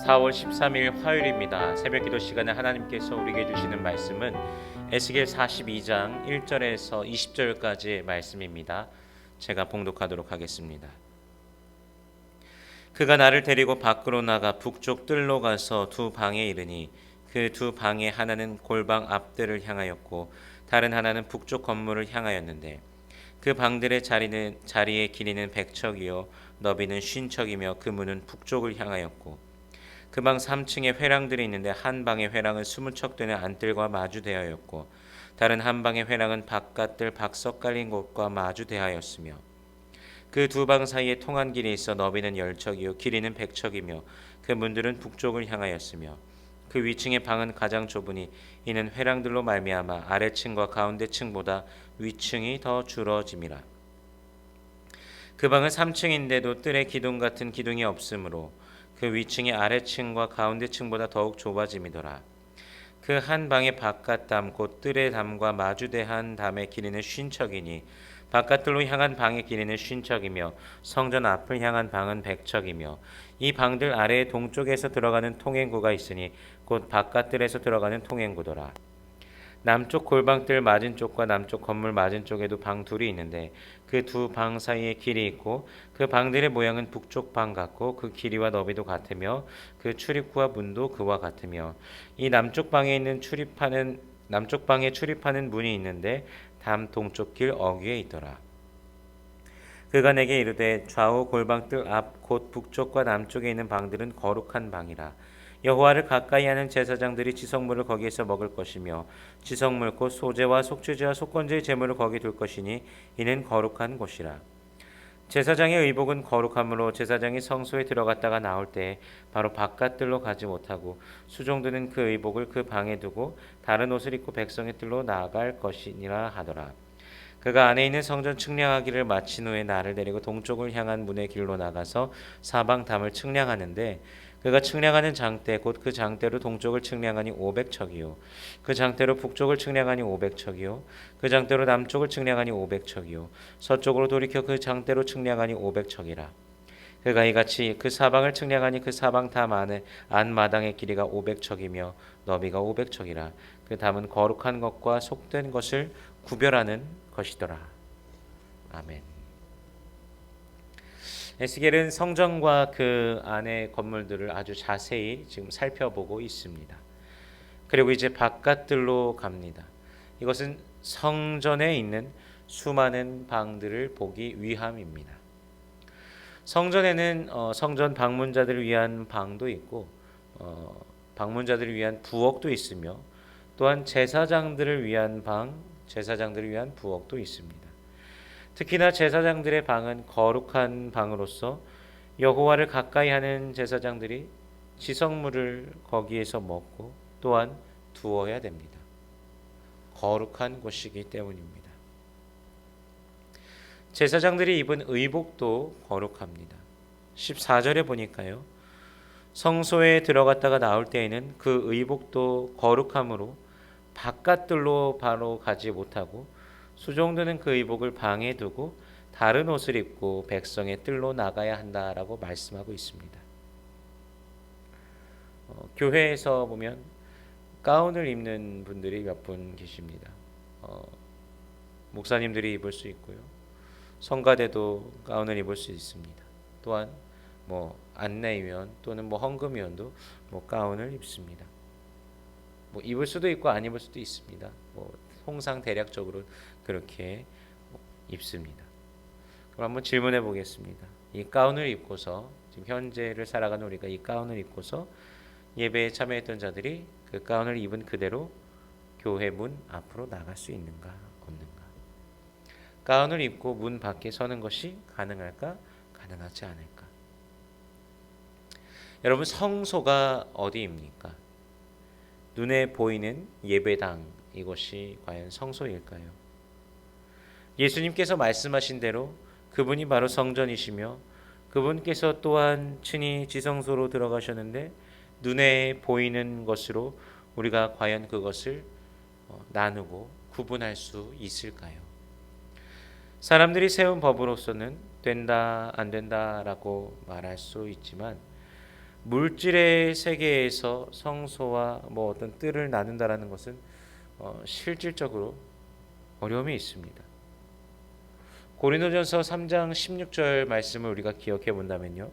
4월 13일 화요일입니다. 새벽기도 시간에 하나님께서 우리에게 주시는 말씀은 에스겔 42장 1절에서 20절까지의 말씀입니다. 제가 봉독하도록 하겠습니다. 그가 나를 데리고 밖으로 나가 북쪽 뜰로 가서 두 방에 이르니 그 두 방의 하나는 골방 앞뜰을 향하였고 다른 하나는 북쪽 건물을 향하였는데 그 방들의 자리의 길이는 100척이요 너비는 50척이며 그 문은 북쪽을 향하였고 그 방 3층에 회랑들이 있는데 한 방의 회랑은 20척 되는 안뜰과 마주대하였고 다른 한 방의 회랑은 바깥뜰 박석 깔린 곳과 마주대하였으며 그 두 방 사이에 통한 길이 있어 너비는 10척이요 길이는 100척이며 그 문들은 북쪽을 향하였으며 그 위층의 방은 가장 좁으니 이는 회랑들로 말미암아 아래층과 가운데층보다 위층이 더 줄어짐이라. 그 방은 3층인데도 뜰에 기둥 같은 기둥이 없으므로 그 위층이 아래층과 가운데층보다 더욱 좁아짐이더라. 그 한 방의 바깥 담 곧 뜰의 담과 마주대한 담의 길이는 50척이니 바깥뜰로 향한 방의 길이는 50척이며 성전 앞을 향한 방은 100척이며 이 방들 아래에 동쪽에서 들어가는 통행구가 있으니 곧 바깥뜰에서 들어가는 통행구더라. 남쪽 골방뜰 맞은 쪽과 남쪽 건물 맞은 쪽에도 방 둘이 있는데 그 두 방 사이에 길이 있고 그 방들의 모양은 북쪽 방 같고 그 길이와 너비도 같으며 그 출입구와 문도 그와 같으며 이 남쪽 방에 출입하는 문이 있는데 담 동쪽 길 어귀에 있더라. 그가 내게 이르되 좌우 골방뜰 앞 곧 북쪽과 남쪽에 있는 방들은 거룩한 방이라. 여호와를 가까이 하는 제사장들이 지성물을 거기에서 먹을 것이며 지성물 곧 소제와 속죄제와 속건제의 제물을 거기 둘 것이니 이는 거룩한 곳이라. 제사장의 의복은 거룩함으로 제사장이 성소에 들어갔다가 나올 때 바로 바깥뜰로 가지 못하고 수종드는 그 의복을 그 방에 두고 다른 옷을 입고 백성의 뜰로 나아갈 것이니라 하더라. 그가 안에 있는 성전 측량하기를 마친 후에 나를 데리고 동쪽을 향한 문의 길로 나가서 사방 담을 측량하는데 그가 측량하는 장대 곧 그 장대로 동쪽을 측량하니 500척이요 그 장대로 북쪽을 측량하니 500척이요 그 장대로 남쪽을 측량하니 500척이요 서쪽으로 돌이켜 그 장대로 측량하니 500척이라. 그가 이같이 그 사방을 측량하니 그 사방 담 안에 안마당의 길이가 500척이며 너비가 500척이라. 그 담은 거룩한 것과 속된 것을 구별하는 것이더라. 아멘. 에스겔은 성전과 그 안의 건물들을 아주 자세히 지금 살펴보고 있습니다. 그리고 이제 바깥들로 갑니다. 이것은 성전에 있는 수많은 방들을 보기 위함입니다. 성전에는 성전 방문자들을 위한 방도 있고 방문자들을 위한 부엌도 있으며 또한 제사장들을 위한 방, 제사장들을 위한 부엌도 있습니다. 특히나 제사장들의 방은 거룩한 방으로서 여호와를 가까이 하는 제사장들이 지성물을 거기에서 먹고 또한 두어야 됩니다. 거룩한 곳이기 때문입니다. 제사장들이 입은 의복도 거룩합니다. 14절에 보니까요. 성소에 들어갔다가 나올 때에는 그 의복도 거룩함으로 바깥들로 바로 가지 못하고 수종드는 그 의복을 방에 두고 다른 옷을 입고 백성의 뜰로 나가야 한다라고 말씀하고 있습니다. 교회에서 보면 가운을 입는 분들이 몇 분 계십니다. 목사님들이 입을 수 있고요. 성가대도 가운을 입을 수 있습니다. 또한 안내위원 또는 헌금위원도 가운을 입습니다. 입을 수도 있고 안 입을 수도 있습니다. 통상 대략적으로 그렇게 입습니다. 그럼 한번 질문해 보겠습니다. 이 가운을 입고서 지금 현재를 살아가는 우리가 이 가운을 입고서 예배에 참여했던 자들이 그 가운을 입은 그대로 교회 문 앞으로 나갈 수 있는가 없는가? 가운을 입고 문 밖에 서는 것이 가능할까? 가능하지 않을까? 여러분 성소가 어디입니까? 눈에 보이는 예배당 이것이 과연 성소일까요? 예수님께서 말씀하신 대로 그분이 바로 성전이시며 그분께서 또한 친히 지성소로 들어가셨는데 눈에 보이는 것으로 우리가 과연 그것을 나누고 구분할 수 있을까요? 사람들이 세운 법으로서는 된다 안 된다라고 말할 수 있지만 물질의 세계에서 성소와 어떤 뜰을 나눈다라는 것은 실질적으로 어려움이 있습니다. 고린도전서 3장 16절 말씀을 우리가 기억해 본다면요.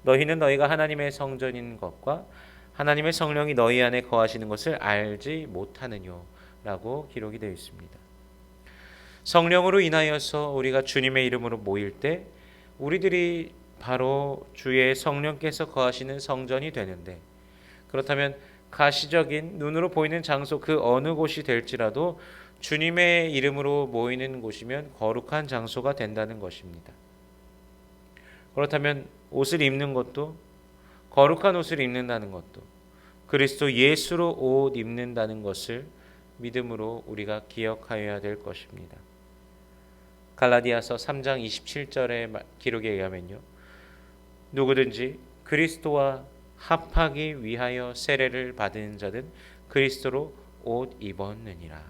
너희는 너희가 하나님의 성전인 것과 하나님의 성령이 너희 안에 거하시는 것을 알지 못하느냐라고 기록이 되어 있습니다. 성령으로 인하여서 우리가 주님의 이름으로 모일 때 우리들이 바로 주의 성령께서 거하시는 성전이 되는데, 그렇다면 가시적인 눈으로 보이는 장소 그 어느 곳이 될지라도 주님의 이름으로 모이는 곳이면 거룩한 장소가 된다는 것입니다. 그렇다면 옷을 입는 것도, 거룩한 옷을 입는다는 것도, 그리스도 예수로 옷 입는다는 것을 믿음으로 우리가 기억하여야 될 것입니다. 갈라디아서 3장 27절의 기록에 의하면요, 누구든지 그리스도와 합하기 위하여 세례를 받은 자든 그리스도로 옷 입었느니라.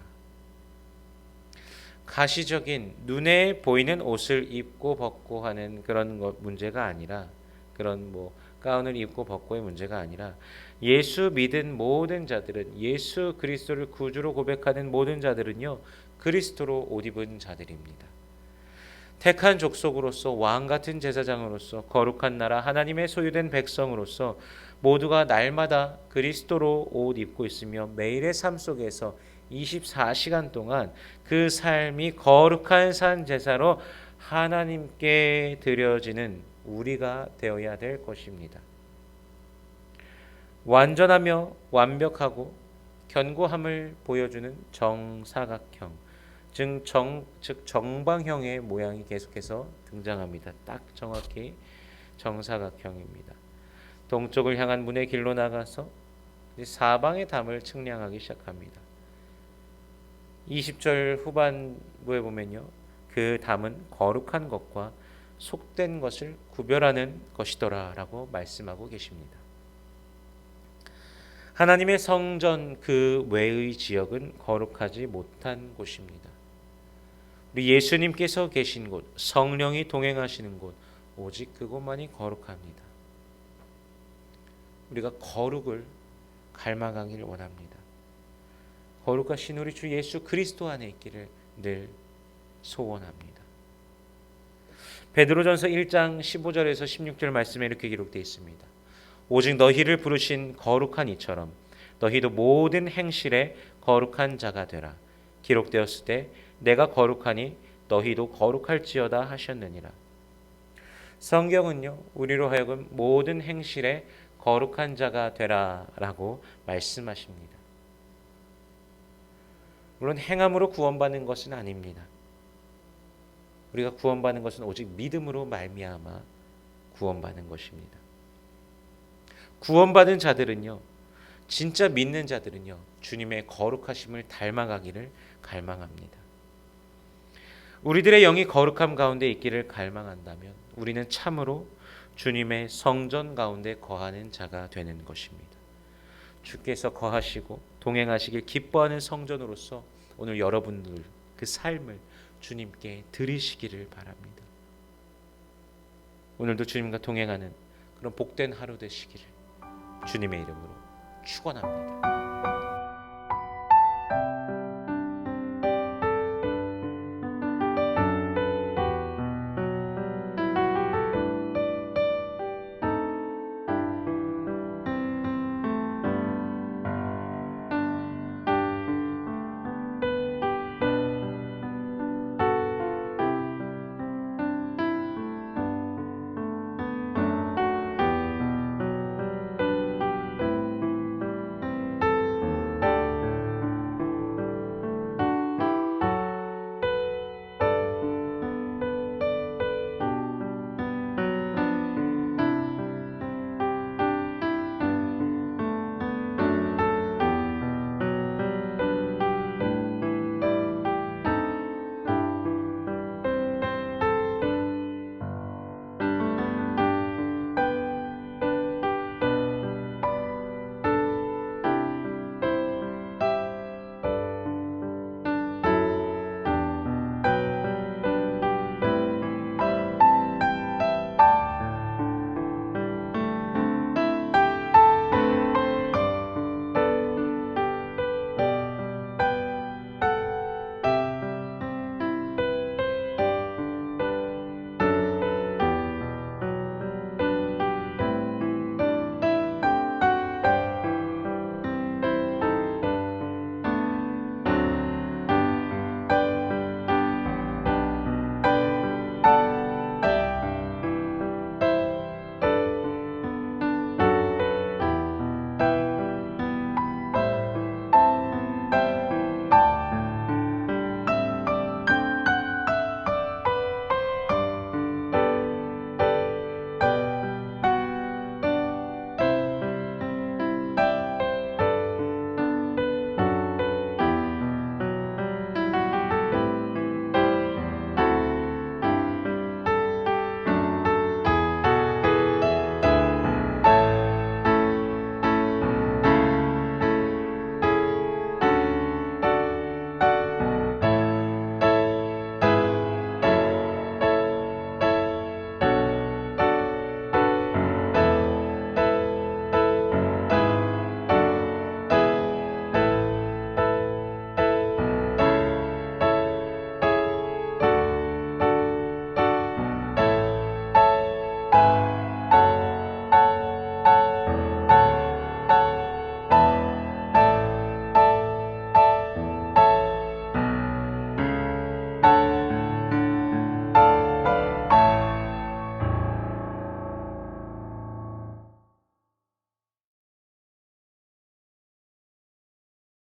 가시적인 눈에 보이는 옷을 입고 벗고 하는 그런 문제가 아니라, 그런 가운을 입고 벗고의 문제가 아니라, 예수 믿은 모든 자들은, 예수 그리스도를 구주로 고백하는 모든 자들은요, 그리스도로 옷 입은 자들입니다. 택한 족속으로서, 왕 같은 제사장으로서, 거룩한 나라 하나님의 소유된 백성으로서 모두가 날마다 그리스도로 옷 입고 있으며 매일의 삶 속에서 24시간 동안 그 삶이 거룩한 산 제사로 하나님께 드려지는 우리가 되어야 될 것입니다. 완전하며 완벽하고 견고함을 보여주는 정사각형, 즉 정방형의 모양이 계속해서 등장합니다. 딱 정확히 정사각형입니다. 동쪽을 향한 문의 길로 나가서 사방의 담을 측량하기 시작합니다. 20절 후반부에 보면요, 그 담은 거룩한 것과 속된 것을 구별하는 것이더라 라고 말씀하고 계십니다. 하나님의 성전 그 외의 지역은 거룩하지 못한 곳입니다. 우리 예수님께서 계신 곳, 성령이 동행하시는 곳, 오직 그곳만이 거룩합니다. 우리가 거룩을 갈망하기를 원합니다. 거룩하신 우리 주 예수 그리스도 안에 있기를 늘 소원합니다. 베드로전서 1장 15절에서 16절 말씀에 이렇게 기록되어 있습니다. 오직 너희를 부르신 거룩한 이처럼 너희도 모든 행실에 거룩한 자가 되라. 기록되었을 때 내가 거룩하니 너희도 거룩할지어다 하셨느니라. 성경은요, 우리로 하여금 모든 행실에 거룩한 자가 되라라고 말씀하십니다. 물론 행함으로 구원받는 것은 아닙니다. 우리가 구원받는 것은 오직 믿음으로 말미암아 구원받는 것입니다. 구원받은 자들은요, 진짜 믿는 자들은요, 주님의 거룩하심을 닮아가기를 갈망합니다. 우리들의 영이 거룩함 가운데 있기를 갈망한다면 우리는 참으로 주님의 성전 가운데 거하는 자가 되는 것입니다. 주께서 거하시고 동행하시길 기뻐하는 성전으로서 오늘 여러분들 그 삶을 주님께 드리시기를 바랍니다. 오늘도 주님과 동행하는 그런 복된 하루 되시기를 주님의 이름으로 축원합니다.